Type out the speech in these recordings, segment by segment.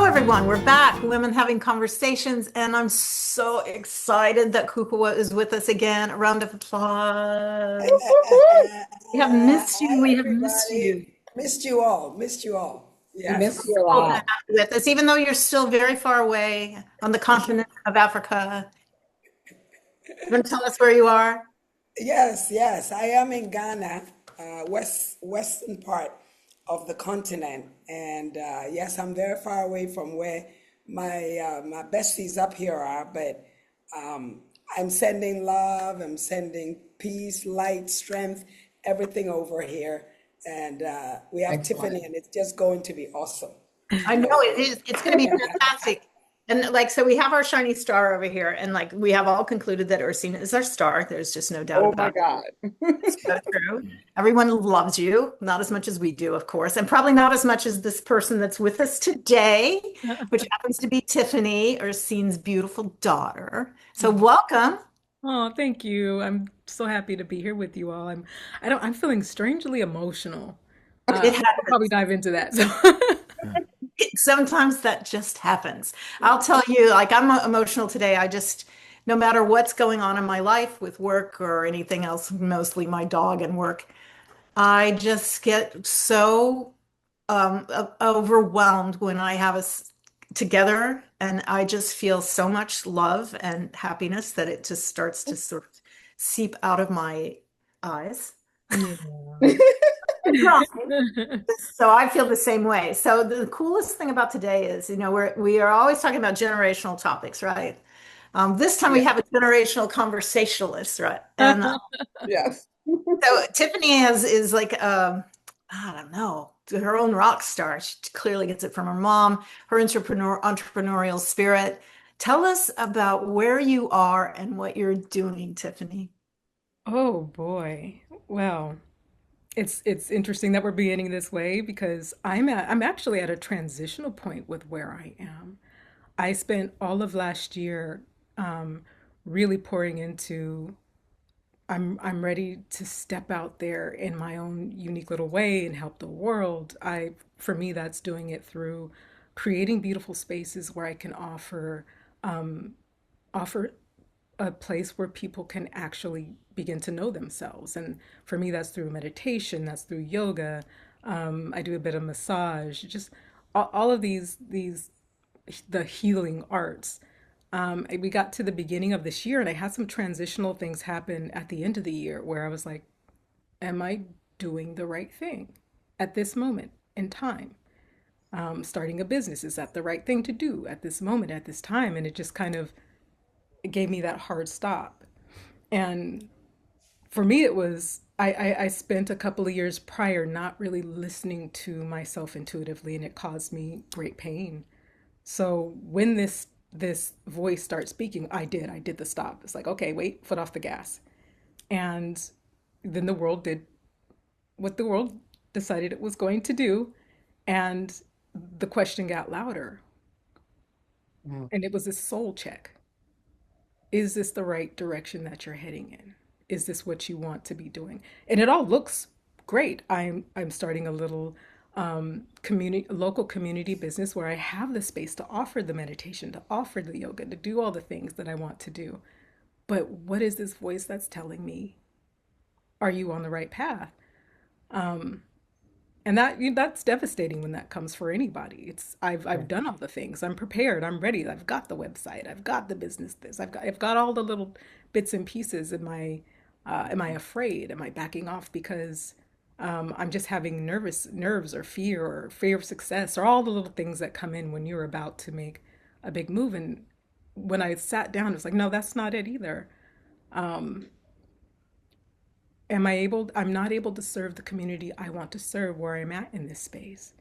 everyone. We're back, Women Having Conversations, and I'm so excited that Kukuwa is with us again. A round of applause. We have missed you. Hi, We have missed you. everybody. Missed you all. Missed you all. We miss you Yes. a So to have lot. you with us, even though you're still very far away on the continent of Africa. You want to tell us where you are? Yes, yes. I am in Ghana, western part of the continent, and yes, I'm very far away from where my besties up here are. But I'm sending love. I'm sending peace, light, strength, everything over here, and we have Tiffany, Excellent. and it's just going to be awesome. I know it is. It's going to be fantastic. And like, so we have our shiny star over here, and like we have all concluded that Earcine is our star. There's just no doubt Oh my about it. God. So true. Everyone loves you, not as much as we do, of course, and probably not as much as this person that's with us today, which happens to be Tiffany, Earcine's beautiful daughter. So welcome. Oh, thank you. I'm so happy to be here with you all. I'm feeling strangely emotional. It We'll probably happens. dive into that. So, Sometimes that just happens. I'll tell you, like I'm emotional today. I just, no matter what's going on in my life with work or anything else, mostly my dog and work, I just get so overwhelmed when I have us together, and I just feel so much love and happiness that it just starts to sort of seep out of my eyes. yeah. So I feel the same way. So the coolest thing about today is, we are always talking about generational topics, right? This time we Yeah. have a generational conversationalist, right? And Yes. so Tiffany is like I don't know, her own rock star. She clearly gets it from her mom, her entrepreneurial spirit. Tell us about where you are and what you're doing, Tiffany. Oh boy. Well, it's interesting that we're beginning this way because I'm actually at a transitional point with where I am. I spent all of last year really pouring into I'm ready to step out there in my own unique little way and help the world. For me, that's doing it through creating beautiful spaces where I can offer a place where people can actually begin to know themselves. And for me, that's through meditation, that's through yoga. I do a bit of massage, just all of these the healing arts. We got to the beginning of this year and I had some transitional things happen at the end of the year where I was like, am I doing the right thing at this moment in time? Starting a business, is that the right thing to do at this moment, at this time? And it just kind of it gave me that hard stop. And for me, it was, I spent a couple of years prior not really listening to myself intuitively, and it caused me great pain. So when this voice starts speaking, I did the stop. It's like, okay, wait, foot off the gas. And then the world did what the world decided it was going to do. And the question got louder. Mm. And it was a soul check. Is this the right direction that you're heading in? Is this what you want to be doing? And it all looks great. I'm starting a little local community business where I have the space to offer the meditation, to offer the yoga, to do all the things that I want to do. But what is this voice that's telling me? Are you on the right path? Um, and that's devastating when that comes for anybody. I've done all the things. I'm prepared. I'm ready. I've got the website. I've got the business. I've got all the little bits and pieces. Am I afraid? Am I backing off because I'm just having nerves or fear of success or all the little things that come in when you're about to make a big move. And when I sat down, it was like, no, that's not it either. Um, I'm not able to serve the community I want to serve where I'm at in this space.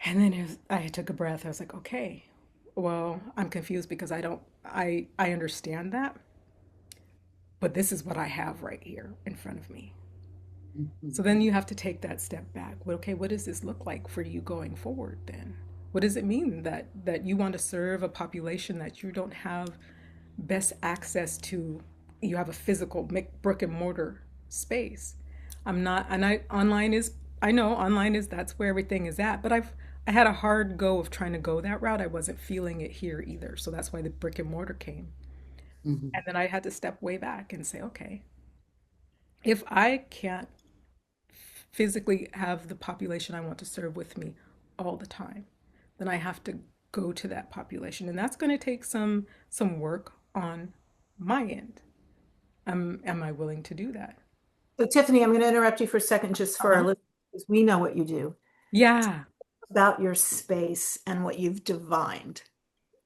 And then I took a breath. I was like, okay, well, I'm confused because I understand that, but this is what I have right here in front of me. So then you have to take that step back. Well, okay, what does this look like for you going forward then? What does it mean that you want to serve a population that you don't have best access to? You have a physical brick and mortar space. I'm not, and I online is I know online is that's where everything is at, but I had a hard go of trying to go that route. I wasn't feeling it here either. So that's why the brick and mortar came. Mhm. And then I had to step way back and say, okay, if I can't physically have the population I want to serve with me all the time, then I have to go to that population. And that's going to take some work on my end. Am I willing to do that? So, Tiffany, I'm going to interrupt you for a second just for our Uh-huh. listeners, because we know what you do, Yeah. about your space and what you've divined.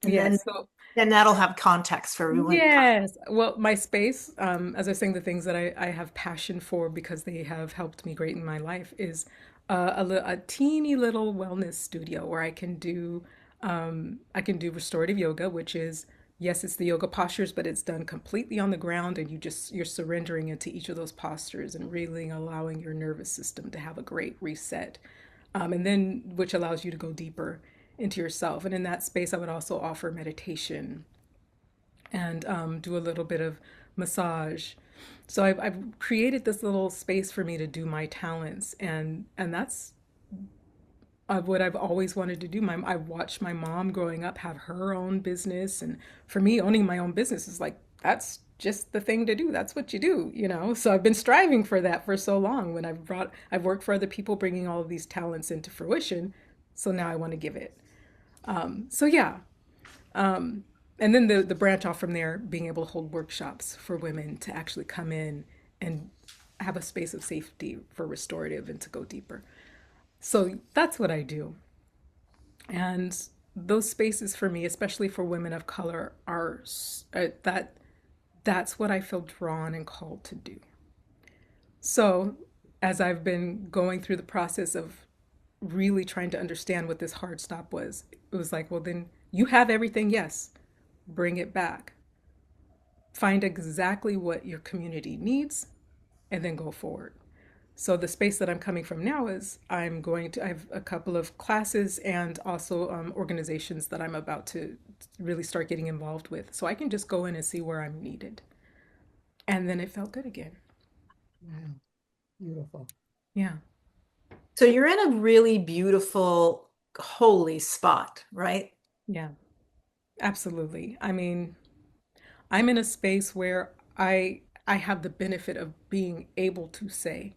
And Yes. So then that'll have context for everyone. yes. Well, my space, as I was saying, the things that I have passion for because they have helped me great in my life is a teeny little wellness studio where I can do restorative yoga, which is, yes, it's the yoga postures, but it's done completely on the ground and you're surrendering into each of those postures and really allowing your nervous system to have a great reset. And then which allows you to go deeper into yourself. And in that space, I would also offer meditation and do a little bit of massage. So I've created this little space for me to do my talents, and that's what I've always wanted to do. I watched my mom growing up have her own business, and for me, owning my own business is like that's just the thing to do. That's what you do, you know. So I've been striving for that for so long. When I've worked for other people, bringing all of these talents into fruition. So now I want to give it. So yeah, and then the branch off from there, being able to hold workshops for women to actually come in and have a space of safety for restorative and to go deeper. So that's what I do. And those spaces for me, especially for women of color, are that's what I feel drawn and called to do. So as I've been going through the process of really trying to understand what this hard stop was, it was like, well, then you have everything, yes, bring it back. Find exactly what your community needs and then go forward. So the space that I'm coming from now is I have a couple of classes and also organizations that I'm about to really start getting involved with. So I can just go in and see where I'm needed. And then it felt good again. Wow, beautiful. Yeah. So you're in a really beautiful, holy spot, right? Yeah, absolutely. I mean, I'm in a space where I have the benefit of being able to say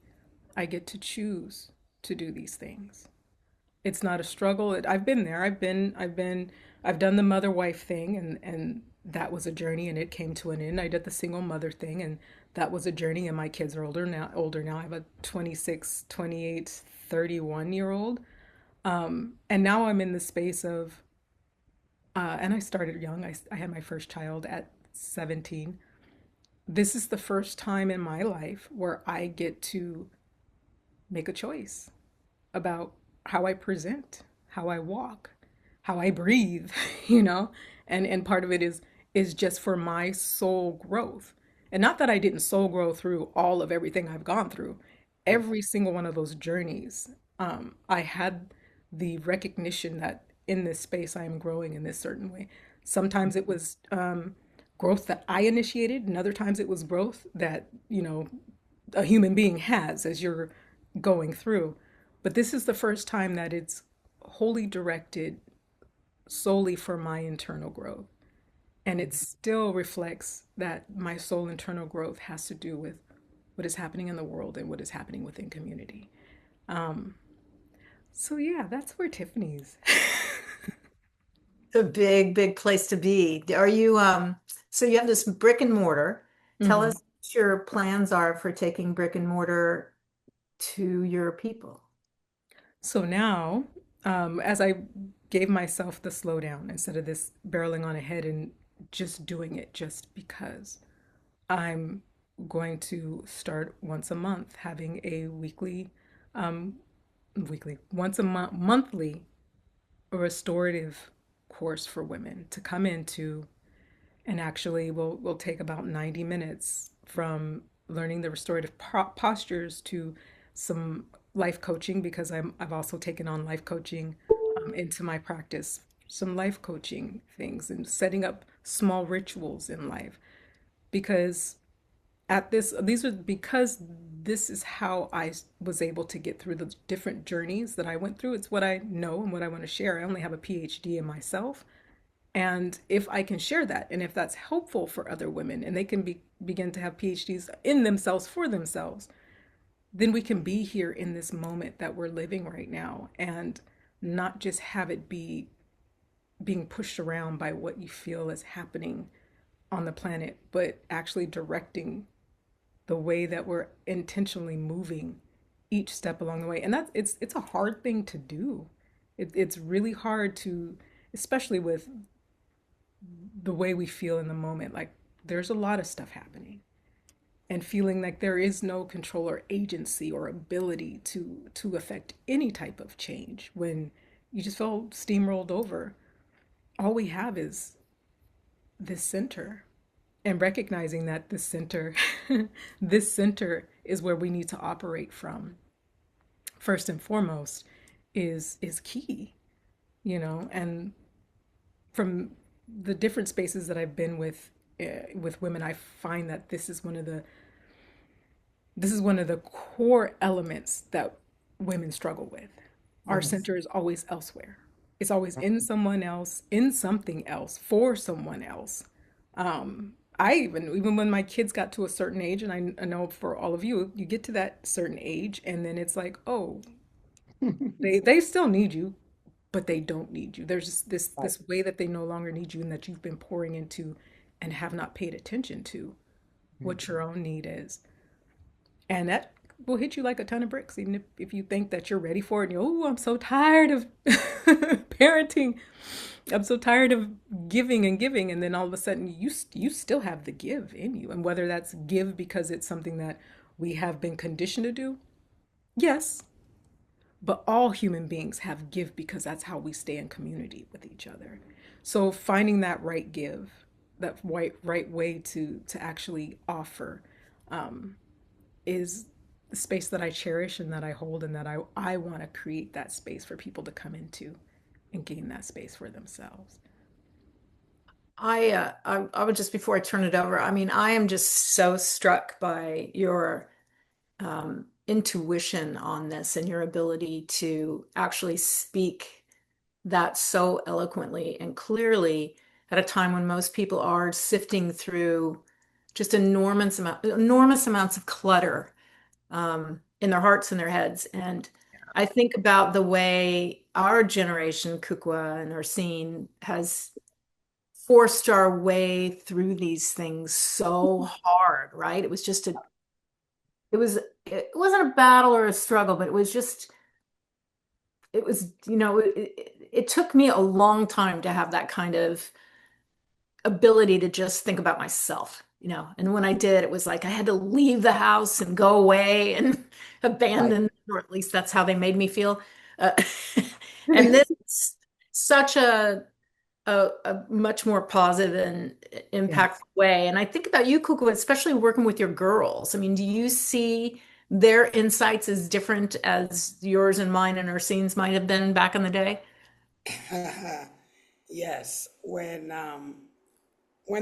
I get to choose to do these things. It's not a struggle. I've been there. I've done the mother wife thing and that was a journey and it came to an end. I did the single mother thing and that was a journey and my kids are older now. I have a 26, 28, 31-year old. And now I'm in the space of and I started young. I had my first child at 17. This is the first time in my life where I get to make a choice about how I present, how I walk, how I breathe, you know? And part of it is just for my soul growth. And not that I didn't soul grow through all of everything I've gone through. Every single one of those journeys, I had the recognition that in this space I am growing in this certain way. Sometimes it was growth that I initiated, and other times it was growth that, you know, a human being has as you're going through. But this is the first time that it's wholly directed solely for my internal growth. And it still reflects that my soul internal growth has to do with what is happening in the world and what is happening within community. Um, so yeah, that's where Tiffany's. It's a big, big place to be. Are you, so you have this brick and mortar. Tell us Mhm. what your plans are for taking brick and mortar to your people. So now, as I gave myself the slowdown instead of this barreling on ahead and just doing it just because, I'm going to start once a month having a um, once a month, monthly restorative course for women to come into and actually will take about 90 minutes from learning the restorative postures to some life coaching because I've also taken on life coaching into my practice, some life coaching things and setting up small rituals in life because at this, these are because this is how was able to get through the different journeys that I went through. It's what I know and what I want to share. I only have a PhD in myself. And if I can share that, and if that's helpful for other women, and they can begin to have PhDs in themselves for themselves, then we can be here in this moment that we're living right now and not just have it be being pushed around by what you feel is happening on the planet, but actually directing the way that we're intentionally moving each step along the way. And that's it's a hard thing to do. It's really hard to, especially with the way we feel in the moment. Like there's a lot of stuff happening, and feeling like there is no control or agency or ability to affect any type of change when you just feel steamrolled over. All we have is this center, and recognizing that this center this center is where we need to operate from first and foremost is key, and from the different spaces that I've been with women, I find that this is one of the core elements that women struggle with. Our Yes. center is always elsewhere. It's always in someone else, in something else, for someone else. I even when my kids got to a certain age, and I know for all of you, you get to that certain age, and then it's like, oh, they still need you, but they don't need you. There's just Right. this way that they no longer need you, and that you've been pouring into and have not paid attention to what your own need is. And that will hit you like a ton of bricks, even if you think that you're ready for it. And you're, oh, I'm so tired of parenting. I'm so tired of giving and giving. And then all of a sudden, you still have the give in you. And whether that's give because it's something that we have been conditioned to do, yes. But all human beings have give because that's how we stay in community with each other. So finding that right give, that right way to actually offer, is the space that I cherish and that I hold, and that I want to create that space for people to come into and gain that space for themselves. I would just before I turn it over, I mean, I am just so struck by your intuition on this and your ability to actually speak that so eloquently and clearly at a time when most people are sifting through just enormous amounts of clutter in their hearts and their heads. And I think about the way our generation, Kukuwa and Earcine, has forced our way through these things so hard, right? It was, it wasn't a battle or a struggle, but it was, it took me a long time to have that kind of ability to just think about myself, and when I did, it was like I had to leave the house and go away and Right. abandon, or at least that's how they made me feel. Uh, and this is such a much more positive and impactful Yes. way. And I think about you, Kuku, especially working with your girls. I mean, do you see their insights as different as yours and mine and our scenes might have been back in the day? Yes. When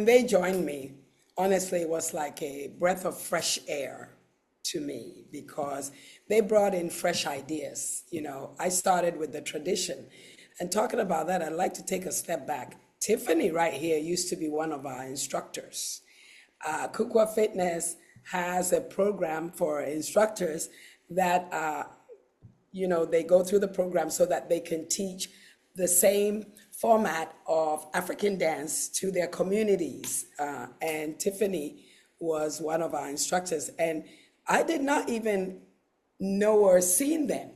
they joined me, honestly, it was like a breath of fresh air to me because they brought in fresh ideas. I started with the tradition. And talking about that, I'd like to take a step back. Tiffany, right here, used to be one of our instructors. Kukuwa Fitness has a program for instructors that they go through the program so that they can teach the same format of African dance to their communities. And Tiffany was one of our instructors. And I did not even know or seen them.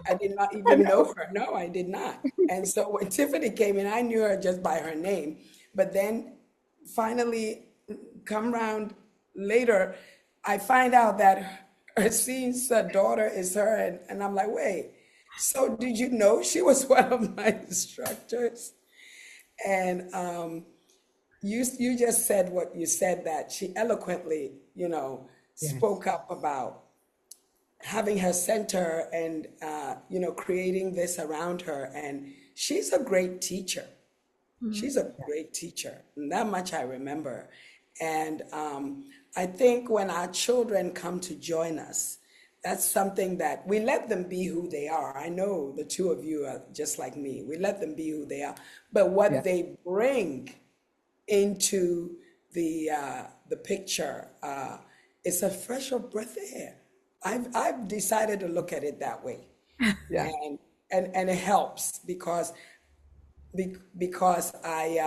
I did not I even know know. her. No, I did not. And so when Tiffany came in, I knew her just by her name. But then finally, come round later, I find out that Earcine's daughter is her. And I'm like, wait, so did you know she was one of my instructors? And you just said what you said, that she eloquently, Yes. spoke up about having her center and creating this around her. And she's a great teacher. Mhm. She's a great teacher, and that much I remember. And I think when our children come to join us, that's something that we let them be who they are. I know the two of you are just like me. We let them be who they are. But Yeah. what they bring into the picture is a fresher breath of air. I've decided to look at it that way. Yeah. And it helps because I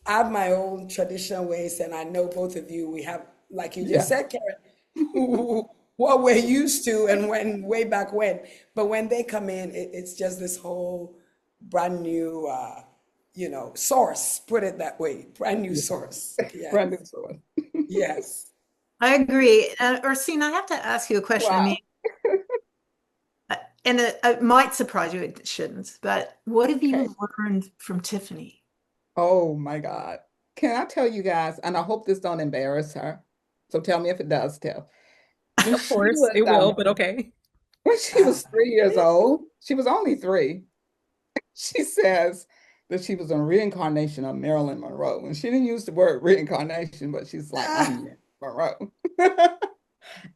have my own traditional ways, and I know both of you, we have, like you just Yeah. said, Karen, what we're used to and when way back when. But when they come in, it's just this whole brand new, source, put it that way, brand new Yeah. source. Yes, Brandon Sewell. yes. I agree. Ursine, I have to ask you a question. I mean, Wow. and it might surprise you, it shouldn't, but what have Okay. you learned from Tiffany? Oh my God. Can I tell you guys, and I hope this don't embarrass her. So tell me if it does, tell. When Of she course, was it will, but okay. when she Ah, was 3 years old, she was only 3. She says that she was a reincarnation of Marilyn Monroe. And she didn't use the word reincarnation, but she's like, ah, I'm Monroe.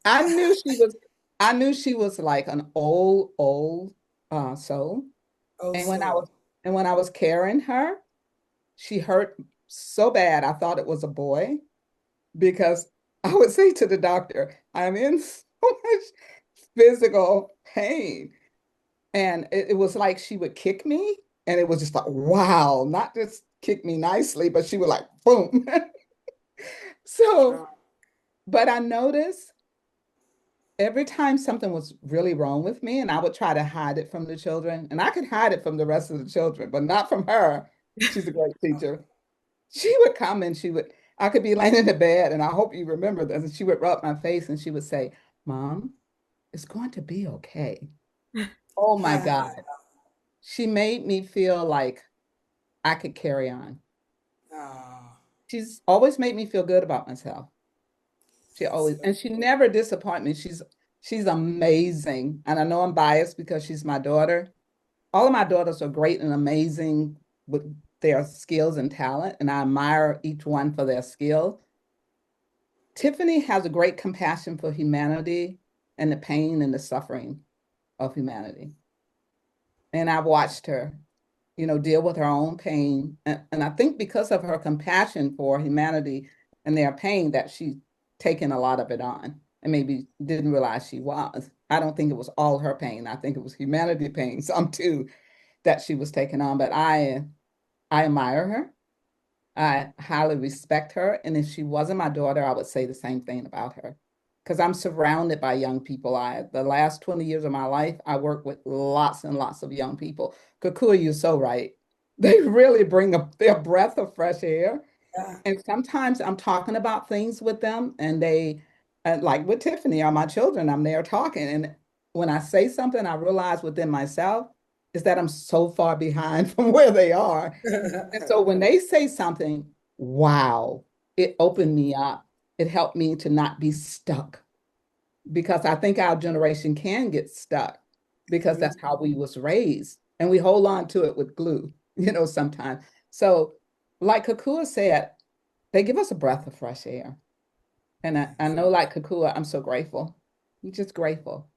I knew she was, I knew she was like an old soul. And when I also, was and when I was carrying her, she hurt so bad I thought it was a boy because I would say to the doctor, I'm in so much physical pain. And it was like she would kick me, and it was just like, wow, not just kick me nicely, but she would like, boom. So, ah, but I noticed every time something was really wrong with me, and I would try to hide it from the children, and I could hide it from the rest of the children, but not from her. She's a great teacher. She would come and I could be laying in the bed, and I hope you remember this, and she would rub my face and she would say, Mom, it's going to be okay. Oh my God. ah, She made me feel like I could carry on. ah, She's always made me feel good about myself. She always, so and she never disappointed me. She's amazing. And I know I'm biased because she's my daughter. All of my daughters are great and amazing with their skills and talent, and I admire each one for their skill. Tiffany has a great compassion for humanity and the pain and the suffering of humanity. And I've watched her, deal with her own pain. And I think because of her compassion for humanity and their pain, that she's taken a lot of it on and maybe didn't realize she was. I don't think it was all her pain. I think it was humanity pain, some too, that she was taking on. But I admire her. I highly respect her. And if she wasn't my daughter, I would say the same thing about her. Because I'm surrounded by young people. The last 20 years of my life, I work with lots and lots of young people. Kukuwa, you're so right. They really bring their breath of fresh air. yeah. And sometimes I'm talking about things with them, and like with Tiffany or my children, I'm there talking. And when I say something, I realize within myself is that I'm so far behind from where they are. And so when they say something, wow, it opened me up. It helped me to not be stuck because I think our generation can get stuck because that's how we was raised and we hold on to it with glue, sometimes. So like Kakua said, they give us a breath of fresh air. And I know like Kakua, I'm so grateful. I'm just grateful.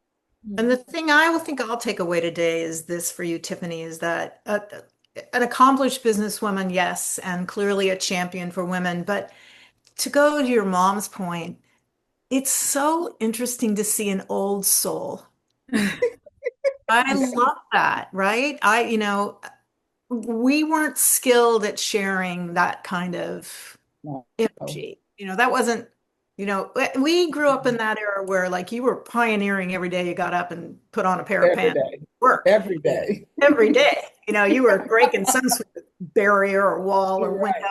And the thing I will think I'll take away today is this for you, Tiffany, is that an accomplished businesswoman, yes, and clearly a champion for women. But to go to your mom's point, it's so interesting to see an old soul. I Yeah. love that, right? We weren't skilled at sharing that kind of No, no. energy. That wasn't, we grew up in that era where like you were pioneering every day you got up and put on a pair of Every pants, day, work every Yeah, day. every day. You were breaking some sort of barrier or wall or you're window. right.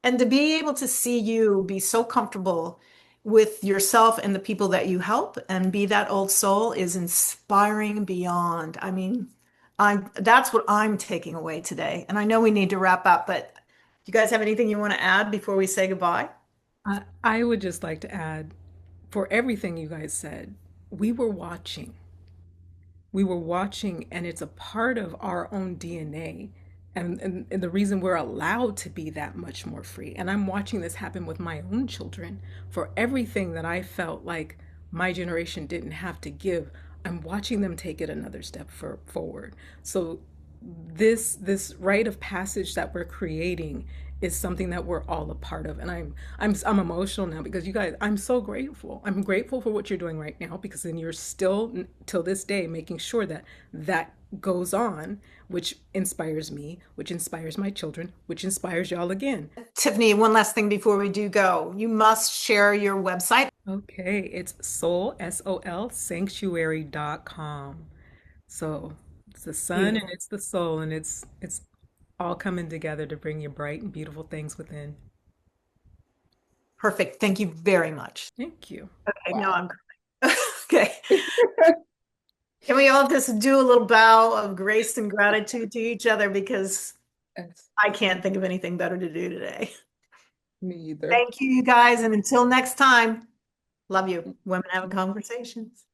And to be able to see you be so comfortable with yourself and the people that you help and be that old soul is inspiring beyond. I mean, that's what I'm taking away today. And I know we need to wrap up, but do you guys have anything you want to add before we say goodbye? I would just like to add for everything you guys said, we were watching. We were watching, and it's a part of our own DNA And the reason we're allowed to be that much more free. And I'm watching this happen with my own children. For everything that I felt like my generation didn't have to give, I'm watching them take it another step forward. So this rite of passage that we're creating is something that we're all a part of. And I'm emotional now because you guys, I'm so grateful. I'm grateful for what you're doing right now, because then you're still till this day making sure that that goes on, which inspires me, which inspires my children, which inspires y'all again. Tiffany, one last thing before we do go. You must share your website. Okay, it's soul, SOL, sanctuary.com. So it's the sun and it's the soul, and it's all coming together to bring you bright and beautiful things within. Perfect. Thank you very much. Thank you. Okay, no, Wow. I'm okay. Can we all just do a little bow of grace and gratitude to each other, because Yes, I can't think of anything better to do today. me either. Thank you, you guys, and until next time, love you. Women Having Conversations.